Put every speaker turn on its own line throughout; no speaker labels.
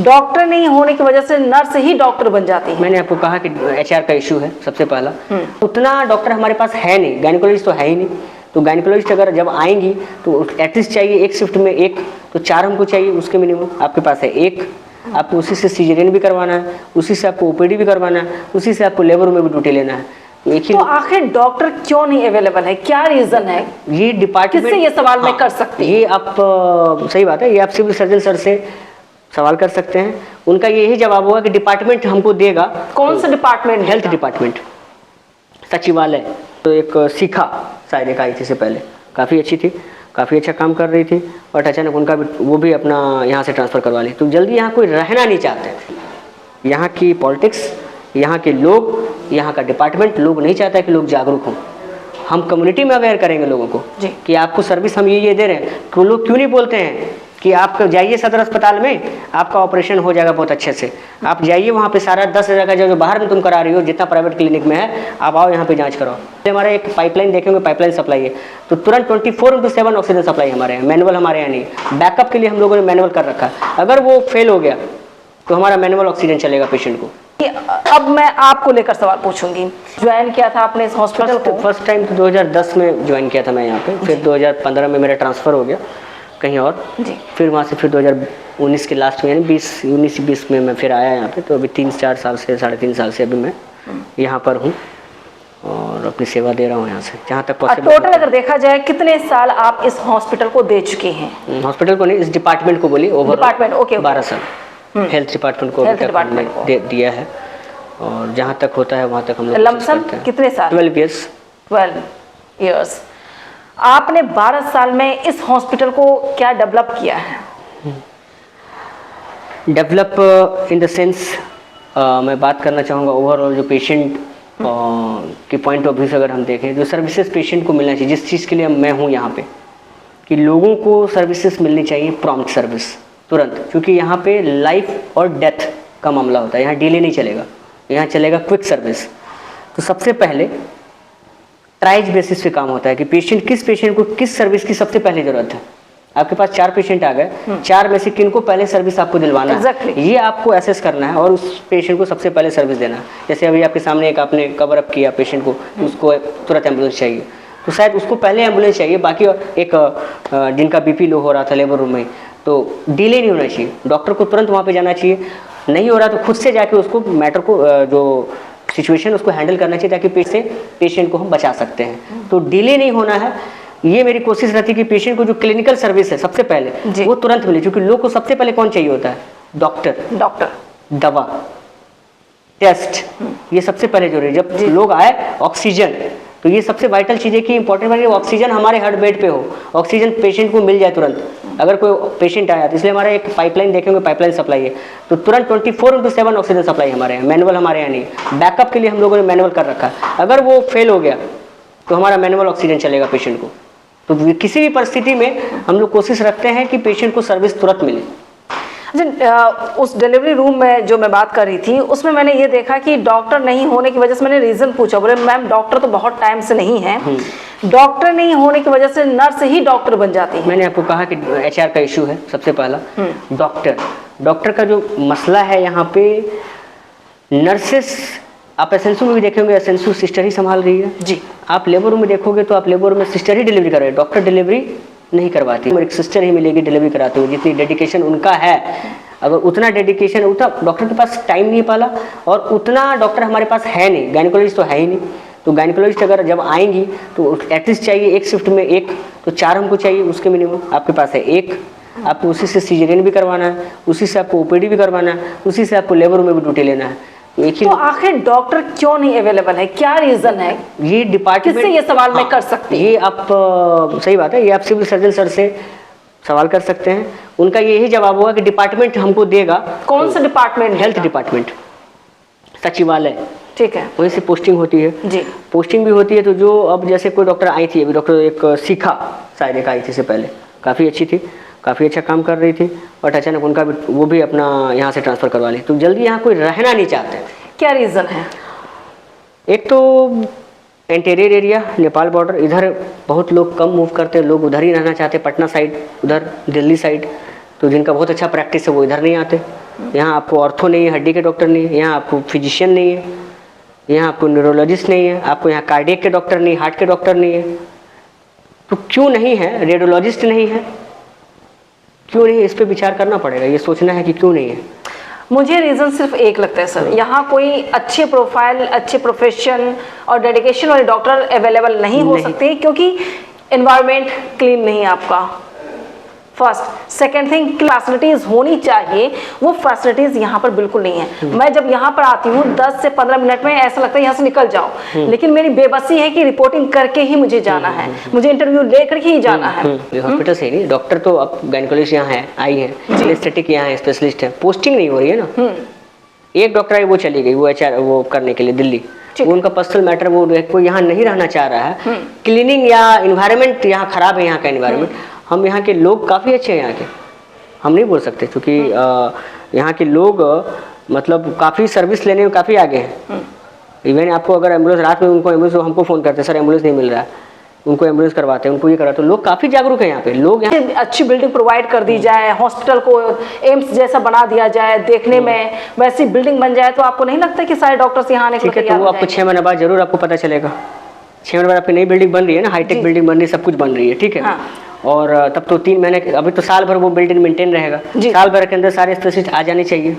Doctor नहीं होने की वजह से नर्स ही डॉक्टर बन जाती है।
मैंने आपको कहा कि HR का इशू है सबसे पहला। उतना डॉक्टर हमारे पास है नहीं, गायनिकोलॉजिस्ट तो है ही नहीं। तो गायनिकोलॉजिस्ट अगर जब आएंगी तो एटलीस्ट चाहिए एक शिफ्ट में एक, तो 4 हमको चाहिए उसके मिनिमम। आपके पास है एक, आपको उसी से सीजरियन भी करवाना है, उसी से आपको OPD भी करवाना है, उसी से आपको लेबर में भी ड्यूटी लेना है। तो एक ही
तो आखिर डॉक्टर क्यों नहीं अवेलेबल है, क्या रीजन है?
ये डिपार्टमेंट,
किससे ये सवाल मैं कर सकती हूँ?
ये आप सही बात है, ये आप सिविल सर्जन सर से सवाल कर सकते हैं। उनका यही जवाब होगा कि डिपार्टमेंट हमको देगा।
कौन सा डिपार्टमेंट?
हेल्थ डिपार्टमेंट, सचिवालय। तो एक शिखा शायद एक आई थी से पहले, काफ़ी अच्छी थी, काफ़ी अच्छा काम कर रही थी, बट अचानक उनका भी वो भी अपना यहाँ से ट्रांसफ़र करवा ली। तो जल्दी यहाँ कोई रहना नहीं चाहते। यहाँ की पॉलिटिक्स, यहाँ के लोग, यहाँ का डिपार्टमेंट, लोग नहीं चाहता कि लोग जागरूक हों। हम कम्युनिटी में अवेयर करेंगे लोगों को कि आपको सर्विस हम ये दे रहे हैं। तो लोग क्यों नहीं बोलते हैं कि आप जाइए सदर अस्पताल में, आपका ऑपरेशन हो जाएगा बहुत अच्छे से। आप जाइए वहाँ पे सारा 10,000 का जो बाहर में तुम करा रही हो, जितना प्राइवेट क्लिनिक में है, आप आओ यहाँ पे जांच कराओ। हमारे एक पाइपलाइन देखेंगे, पाइपलाइन सप्लाई है, तो तुरंत 24/7 ऑक्सीजन सप्लाई हमारे यहाँ, मैनुअल हमारे यहाँ नहीं। बैकअप के लिए हम लोगों ने मैनुअल कर रखा है। अगर वो फेल हो गया तो हमारा मैनुअल ऑक्सीजन चलेगा पेशेंट को।
अब मैं आपको लेकर सवाल पूछूंगी, ज्वाइन किया था आपने इस हॉस्पिटल को?
फर्स्ट टाइम तो 2010 में ज्वाइन किया था मैं यहाँ पे, फिर 2015 में मेरा ट्रांसफ़र हो गया कहीं और जी। फिर वहाँ से फिर 2019 के लास्ट में, यानी 19-20 में मैं फिर आया यहाँ पे। तो अभी 3-4 साल से, 3.5 साल से अभी मैं यहाँ पर हूँ और अपनी सेवा दे रहा हूँ यहाँ से जहाँ तक पॉसिबल।
टोटल अगर देखा जाए कितने साल आप इस हॉस्पिटल को दे चुके हैं?
हॉस्पिटल को नहीं, इस डिपार्टमेंट को बोलिए, ओवर
डिपार्टमेंट। ओके,
12 साल हेल्थ डिपार्टमेंट को दिया है, और जहाँ तक होता है वहाँ तक हम लोग
लमसम कितने साल?
12 years।
12 years। आपने 12 साल में इस हॉस्पिटल को क्या डेवलप किया है?
डेवलप इन द सेंस, मैं बात करना चाहूँगा ओवरऑल जो पेशेंट के पॉइंट ऑफ व्यू से अगर हम देखें, जो सर्विसेज पेशेंट को मिलना चाहिए, जिस चीज़ के लिए मैं हूँ यहाँ पे, कि लोगों को सर्विसेज मिलनी चाहिए, प्रॉम्प्ट सर्विस, तुरंत। क्योंकि यहाँ पे लाइफ और डेथ का मामला होता है, यहाँ डिले नहीं चलेगा, यहाँ चलेगा क्विक सर्विस। तो सबसे पहले ट्राइज बेसिस पे काम होता है कि पेशेंट को किस सर्विस की सबसे पहले ज़रूरत है। आपके पास 4 पेशेंट आ गए, 4 में से किन को पहले सर्विस आपको दिलवाना है, ये आपको एसेस करना है और उस पेशेंट को सबसे पहले सर्विस देना है। जैसे अभी आपके सामने एक आपने कवर अप किया पेशेंट को, तो उसको तुरंत एम्बुलेंस चाहिए, तो शायद उसको पहले एम्बुलेंस चाहिए। बाकी एक जिनका BP लो हो रहा था लेबर रूम में, तो डिले नहीं होना चाहिए, डॉक्टर को तुरंत वहाँ पे जाना चाहिए। नहीं हो रहा तो खुद से जाके उसको मैटर को, जो सिचुएशन उसको हैंडल करना चाहिए, ताकि पेशेंट को हम बचा सकते हैं। तो डिले नहीं होना है, ये मेरी कोशिश रहती है कि पेशेंट को जो क्लिनिकल सर्विस है सबसे पहले वो तुरंत मिले। क्योंकि लोग को सबसे पहले कौन चाहिए होता है? डॉक्टर, दवा, टेस्ट, ये सबसे पहले जरूरी। जब लोग आए, ऑक्सीजन, तो ये सबसे वाइटल चीज़ है कि इंपॉर्टेंट बात है ऑक्सीजन हमारे हर बेड पे हो, ऑक्सीजन पेशेंट को मिल जाए तुरंत। अगर कोई पेशेंट आया तो इसलिए हमारा एक पाइपलाइन देखेंगे, पाइपलाइन सप्लाई है, तो तुरंत 24/7 ऑक्सीजन सप्लाई हमारे यहाँ, मैनुअल हमारे यहाँ नहीं। बैकअप के लिए हम लोगों ने मैनुअल कर रखा है। अगर वो फेल हो गया तो हमारा मैनुअल ऑक्सीजन चलेगा पेशेंट को। तो किसी भी परिस्थिति में हम लोग कोशिश रखते हैं कि पेशेंट को सर्विस तुरंत मिले।
उस डिलीवरी रूम में जो मैं बात कर रही थी, उसमें मैंने ये देखा कि डॉक्टर नहीं होने की वजह से, मैंने रीज़न पूछा, बोले मैम डॉक्टर तो बहुत टाइम से नहीं है। डॉक्टर नहीं होने की वजह से नर्स ही डॉक्टर बन जाती है।
मैंने आपको कहा कि HR का इशू है सबसे पहला। डॉक्टर का जो मसला है यहाँ पे, नर्सेस, आप एसेंसू में भी देखेंगे, एसेंसू सिस्टर ही संभाल रही है जी। आप लेबर रूम में देखोगे तो आप लेबर रूम में सिस्टर ही डिलीवरी कर रहे हैं, डॉक्टर डिलीवरी नहीं करवाती। एक सिस्टर ही मिलेगी डिलीवरी कराते हुए, जितनी डेडिकेशन उनका है। अगर उतना डेडिकेशन, उतना डॉक्टर के पास टाइम नहीं पाला, और उतना डॉक्टर हमारे पास है नहीं, गायनिकोलॉजिस्ट तो है ही नहीं। तो गायनिकोलॉजिस्ट अगर जब आएंगी तो एटलीस्ट चाहिए एक शिफ्ट में एक, तो 4 हमको चाहिए उसके मिनिमम। आपके पास है एक, आपको उसी से सीजरियन भी करवाना है, उसी से आपको OPD भी करवाना है, उसी से आपको लेबर रूम में भी ड्यूटी लेना है।
तो आखिर डॉक्टर क्यों नहीं अवेलेबल है, क्या रीजन है?
ये डिपार्टमेंट,
किससे ये सवाल मैं कर सकती हूँ?
ये आप सही बात है, ये आप सिविल सर्जन सर से सवाल कर सकते हैं। उनका यही जवाब होगा कि डिपार्टमेंट हमको देगा।
कौन सा डिपार्टमेंट?
हेल्थ डिपार्टमेंट, सचिवालय,
ठीक है,
वहीं से पोस्टिंग होती है जी। पोस्टिंग भी होती है। तो जो अब जैसे कोई डॉक्टर आई थी, अभी डॉक्टर एक शिखा शायद एक आई थी से पहले, काफ़ी अच्छी थी, काफ़ी अच्छा काम कर रही थी, बट अचानक उनका भी वो भी अपना यहाँ से ट्रांसफ़र करवा ली। तो जल्दी यहाँ कोई रहना नहीं चाहते।
क्या रीज़न है?
एक तो इंटीरियर एरिया, नेपाल बॉर्डर, इधर बहुत लोग कम मूव करते हैं, लोग उधर ही रहना चाहते, पटना साइड, उधर दिल्ली साइड। तो जिनका बहुत अच्छा प्रैक्टिस है वो इधर नहीं आते। यहाँ आपको ऑर्थो नहीं है, हड्डी के डॉक्टर नहीं है, यहाँ आपको फिजिशियन नहीं है, यहाँ आपको न्यूरोलॉजिस्ट नहीं है, आपको यहाँ कार्डियक के डॉक्टर नहीं, हार्ट के डॉक्टर नहीं है। तो क्यों नहीं है? रेडियोलॉजिस्ट नहीं है, क्यों नहीं? इस पे विचार करना पड़ेगा, ये सोचना है कि क्यों नहीं है।
मुझे रीज़न सिर्फ एक लगता है सर, यहाँ कोई अच्छे प्रोफाइल, अच्छे प्रोफेशन और डेडिकेशन वाले डॉक्टर अवेलेबल नहीं हो सकते, क्योंकि एनवायरनमेंट क्लीन नहीं है आपका। फर्स्ट, सेकेंड थिंग, फैसिलिटीज होनी चाहिए, वो फैसिलिटीज यहाँ पर बिल्कुल नहीं है। मैं जब यहाँ पर आती हूँ 10 से 15 मिनट में ऐसा लगता है यहाँ से निकल जाओ, लेकिन मेरी बेबसी है कि रिपोर्टिंग करके ही मुझे जाना है, मुझे इंटरव्यू लेकर ही जाना है।
हॉस्पिटल से नहीं, डॉक्टर तो अब गायनेकोलॉजिस्ट यहाँ है, आई है, एनेस्थेटिक यहाँ है, स्पेशलिस्ट है, पोस्टिंग नहीं हो रही है ना। एक डॉक्टर आई, वो चली गई, वो HR वो करने के लिए दिल्ली, वो उनका पर्सनल मैटर, वो कोई यहाँ नहीं रहना चाह रहा है। क्लीनिंग या इन्वायरमेंट यहाँ खराब है, यहाँ का इन्वायरमेंट। हम यहाँ के लोग काफ़ी अच्छे हैं यहाँ के, हम नहीं बोल सकते, क्योंकि यहाँ के लोग मतलब काफ़ी सर्विस लेने में काफ़ी आगे हैं। इवन आपको अगर एम्बुलेंस, रात में उनको एम्बुलेंस, हमको फ़ोन करते हैं, सर एम्बुलेंस नहीं मिल रहा है, उनको एम्बुलेंस करवाते हैं, उनको ये कराते हैं। लोग काफ़ी जागरूक हैं यहाँ पे। लोग यहाँ
अच्छी बिल्डिंग प्रोवाइड कर दी जाए, हॉस्पिटल को एम्स जैसा बना दिया जाए, देखने में वैसी बिल्डिंग बन जाए, तो आपको नहीं लगता कि सारे डॉक्टर्स यहाँ आने के लिए?
ठीक है, तो वो आपको 6 महीने बाद जरूर आपको पता चलेगा। 6 महीने बाद आपकी नई बिल्डिंग बन रही है ना, हाईटेक बिल्डिंग बन रही है, सब कुछ बन रही है, ठीक है। और तब तो 3 महीने, अभी तो साल भर वो बिल्डिंग मेंटेन रहेगा, साल भर के अंदर सारे स्पेशलिस्ट आ जाने चाहिए।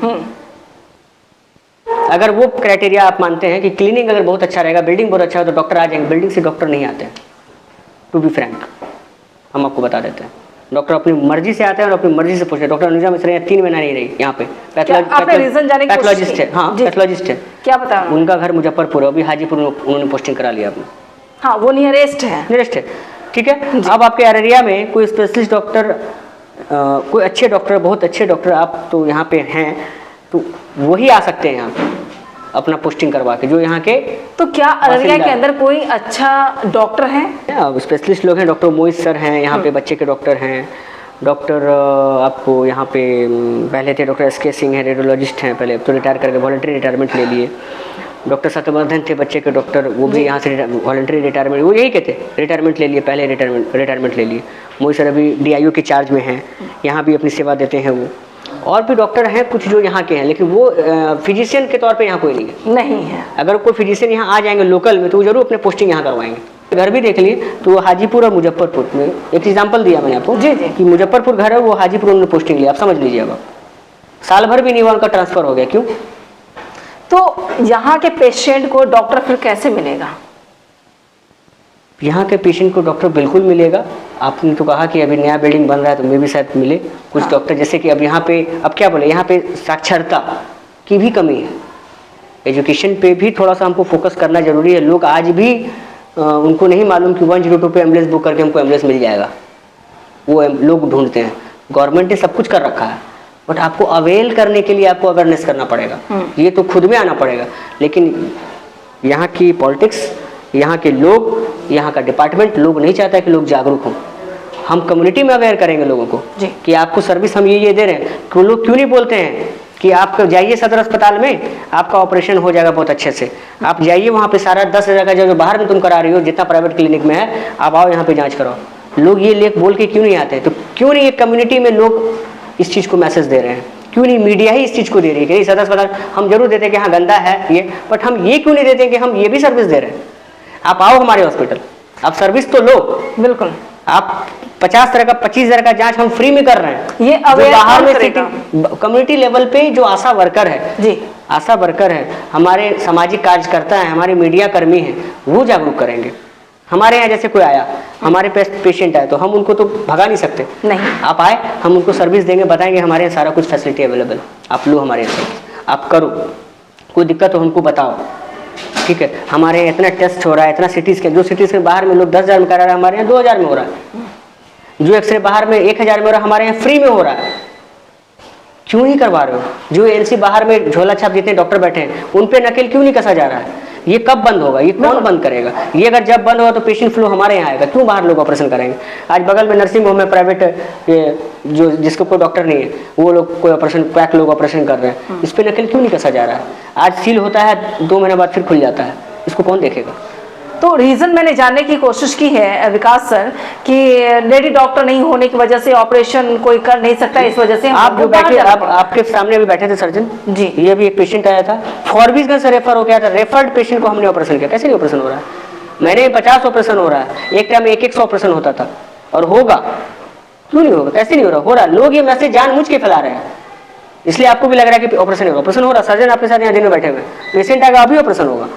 अगर वो क्राइटेरिया आप मानते हैं कि क्लीनिंग अगर बहुत अच्छा रहेगा, बिल्डिंग बहुत अच्छा है, तो डॉक्टर आ जाएंगे। बिल्डिंग से डॉक्टर नहीं आते हैं, टू बी फ्रैंक, हम आपको बता देते हैं। डॉक्टर अपनी मर्जी से आते हैं और अपनी मर्जी से पूछते हैं। डॉक्टर अनुजा मिश्रा 3 महीना नहीं रही यहाँ पे, पैथोलॉजिस्ट है। हाँ, पैथोलॉजिस्ट है।
क्या पता,
उनका घर मुजफ्फरपुर है, अभी हाजीपुर में उन्होंने पोस्टिंग करा लिया अपनी।
हाँ, वो नियरेस्ट है,
ठीक है। अब आपके अररिया में कोई स्पेशलिस्ट डॉक्टर, कोई अच्छे डॉक्टर, बहुत अच्छे डॉक्टर आप तो यहाँ पे हैं, तो वही आ सकते हैं यहाँ पे अपना पोस्टिंग करवा के, जो यहाँ के। तो
क्या अररिया के अंदर कोई अच्छा डॉक्टर है?
स्पेशलिस्ट लोग हैं, डॉक्टर मोहित सर हैं यहाँ पे, बच्चे के डॉक्टर हैं। डॉक्टर आपको यहाँ पे पहले थे डॉक्टर SK सिंह है, रेडियोलॉजिस्ट हैं, पहले तो रिटायर करके वॉलंटरी रिटायरमेंट ले लिए। डॉक्टर सत्यवर्धन थे बच्चे के डॉक्टर, वो भी यहाँ से वॉलंटरी रिटायरमेंट, वो यही कहते रिटायरमेंट ले लिए, पहले रिटायरमेंट ले लिए। मोहित सर अभी DIO के चार्ज में हैं, यहाँ भी अपनी सेवा देते हैं वो। और भी डॉक्टर हैं कुछ जो यहाँ के हैं, लेकिन वो फिजिशियन के तौर पे यहाँ कोई नहीं है। अगर कोई फिजिशियन यहाँ आ जाएंगे लोकल में, तो वो जरूर अपने पोस्टिंग यहाँ करवाएंगे। घर भी देख लिए तो हाजीपुर और मुजफ्फरपुर में, एक एग्जाम्पल दिया मैंने आपको कि मुजफ्फरपुर घर है, वो हाजीपुर उन्होंने पोस्टिंग लिया। आप समझ लीजिए, अब साल भर भी नहीं हुआ उनका ट्रांसफर हो गया। क्यों?
तो यहाँ के पेशेंट को डॉक्टर फिर कैसे मिलेगा?
यहाँ के पेशेंट को डॉक्टर बिल्कुल मिलेगा। आपने तो कहा कि अभी नया बिल्डिंग बन रहा है, तो मे भी शायद मिले कुछ डॉक्टर। जैसे कि अब यहाँ पे, अब क्या बोले, यहाँ पे साक्षरता की भी कमी है, एजुकेशन पे भी थोड़ा सा हमको फोकस करना जरूरी है। लोग आज भी उनको नहीं मालूम कि 102 पे एम्बुलेंस बुक करके हमको एम्बुलेंस मिल जाएगा, वो लोग ढूंढते हैं। गवर्नमेंट ने सब कुछ कर रखा है, बट आपको अवेल करने के लिए आपको अवेयरनेस करना पड़ेगा, ये तो खुद में आना पड़ेगा। लेकिन यहाँ की पॉलिटिक्स, यहाँ के लोग, यहाँ का डिपार्टमेंट, लोग नहीं चाहता कि लोग जागरूक हों। हम कम्युनिटी में अवेयर करेंगे लोगों को कि आपको सर्विस हम ये दे रहे हैं। तो लोग क्यों नहीं बोलते हैं कि आप जाइए सदर अस्पताल में, आपका ऑपरेशन हो जाएगा बहुत अच्छे से। आप जाइए वहाँ पे, सारा 10,000 का जो बाहर में तुम करा रही हो, जितना प्राइवेट क्लिनिक में है, आप आओ यहाँ पे जाँच कराओ। लोग ये लेख बोल के क्यों नहीं आते? तो क्यों नहीं एक कम्युनिटी में लोग इस चीज़ को मैसेज दे रहे हैं? क्यों नहीं मीडिया ही इस चीज़ को दे रही है कि सदर अस्पताल हम जरूर देते हैं कि हाँ गंदा है ये, बट हम ये क्यों नहीं देते हैं कि हम ये भी सर्विस दे रहे हैं? आप आओ हमारे हॉस्पिटल, आप सर्विस तो लो।
बिल्कुल,
आप 50 तरह का 25,000 का जांच हम फ्री में कर रहे हैं।
ये अवेयर
बाहर में कम्युनिटी लेवल पे जो आशा वर्कर है जी, आशा वर्कर है, हमारे सामाजिक कार्यकर्ता है, हमारे मीडिया कर्मी हैं, वो जागरूक करेंगे। हमारे यहाँ जैसे कोई आया, हमारे पेशेंट आए, तो हम उनको तो भगा नहीं सकते।
नहीं,
आप आए, हम उनको सर्विस देंगे, बताएंगे हमारे यहाँ सारा कुछ फैसिलिटी अवेलेबल, आप लो हमारे यहाँ, आप करो, कोई दिक्कत हो हमको बताओ, ठीक है। हमारे यहाँ इतना टेस्ट हो रहा है, इतना सिटी स्कैन, जो सिटी स्कैन बाहर में लोग 10,000 में करा रहे हैं, हमारे यहाँ 2,000 में हो रहा है। जो एक्सरे बाहर में 1,000 में हो रहा है, हमारे यहाँ फ्री में हो रहा है। क्यों नहीं करवा रहे हो? जो NC बाहर में झोला छाप जितने डॉक्टर बैठे हैं, उन पे नकेल क्यों नहीं कसा जा रहा है? ये कब बंद होगा? ये कौन बंद करेगा? ये अगर जब बंद होगा तो पेशेंट फ्लो हमारे यहाँ आएगा। क्यों बाहर लोग ऑपरेशन कराएंगे? आज बगल में नर्सिंग होम में प्राइवेट, जो जिसको कोई डॉक्टर नहीं है, वो लोग कोई ऑपरेशन, क्वैक लोग ऑपरेशन कर रहे हैं, इस पे नकेल क्यों नहीं कसा जा रहा है? आज सील होता है, 2 महीने बाद फिर खुल जाता है, इसको कौन देखेगा?
तो रीजन मैंने जानने की कोशिश की है विकास सर कि लेडी डॉक्टर नहीं होने की वजह से ऑपरेशन कोई कर नहीं सकता, इस वजह से
आप जो
हमको बाहर
बैठे,
जाना
आप
पड़ा।
आपके सामने अभी बैठे थे सर्जन
जी।
ये भी एक पेशेंट आया था, फॉरबिसगंज से रेफर हो गया था, रेफर्ड पेशेंट को हमने ऑपरेशन किया। कैसे नहीं ऑपरेशन हो रहा है? मैंने 50 ऑपरेशन हो रहा है, एक टाइम में 100 ऑपरेशन होता था, और होगा, क्यों नहीं होगा? कैसे नहीं हो रहा? हो रहा। लोग ये मैसेज जानबूझ के फैला रहे हैं, इसलिए आपको भी लग रहा है कि ऑपरेशन होगा। ऑपरेशन हो रहा। सर्जन आपके साथ यहाँ दिन में बैठे हुए, पेशेंट आएगा अभी ऑपरेशन होगा।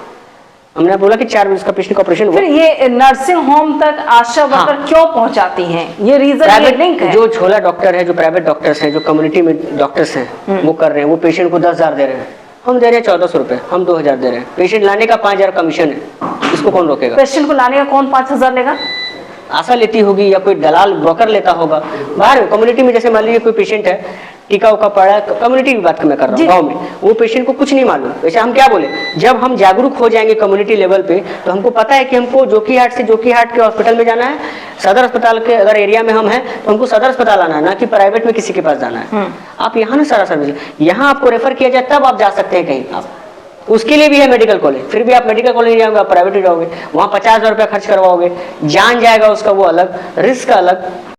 हमने बोला कि 4 बजे का पेशेंट का ऑपरेशन
फिर
हुआ।
ये नर्सिंग होम तक आशा वर्कर क्यों पहुंचाती हैं? ये रीजन, ये लिंक
प्राइवेट
है।
जो छोला डॉक्टर है, जो प्राइवेट डॉक्टर्स हैं, जो कम्युनिटी में डॉक्टर्स हैं, वो कर रहे हैं। वो पेशेंट को 10,000 दे रहे हैं, हम दे रहे हैं 1400 रुपए, हम 2000 दे रहे हैं। पेशेंट लाने का 5000 कमीशन है, इसको कौन रोकेगा?
पेशेंट को लाने का कौन 5,000 लेगा?
आशा लेती होगी या कोई दलाल ब्रोकर लेता होगा। बाहर कम्युनिटी में जैसे मान लीजिए कोई पेशेंट है, टीका उका पड़ा है, कम्युनिटी की बात मैं कर रहा
जी।
हूँ, गाँव में वो पेशेंट को कुछ नहीं मालूम। वैसे हम क्या बोले, जब हम जागरूक हो जाएंगे कम्युनिटी लेवल पे, तो हमको पता है कि हमको जोकीहाट से जोकीहाट के हॉस्पिटल में जाना है, सदर अस्पताल के अगर एरिया में हम हैं तो हमको सदर अस्पताल आना है, ना कि प्राइवेट में किसी के पास जाना है। आप यहाँ ना सारा सर्विस, यहाँ आपको रेफर किया जाए तब आप जा सकते हैं कहीं। आप उसके लिए भी है मेडिकल कॉलेज, फिर भी आप मेडिकल कॉलेज नहीं जाओगे, आप प्राइवेट ही जाओगे, वहाँ 50,000 रुपया खर्च करवाओगे, जान जाएगा उसका, वो अलग, रिस्क अलग।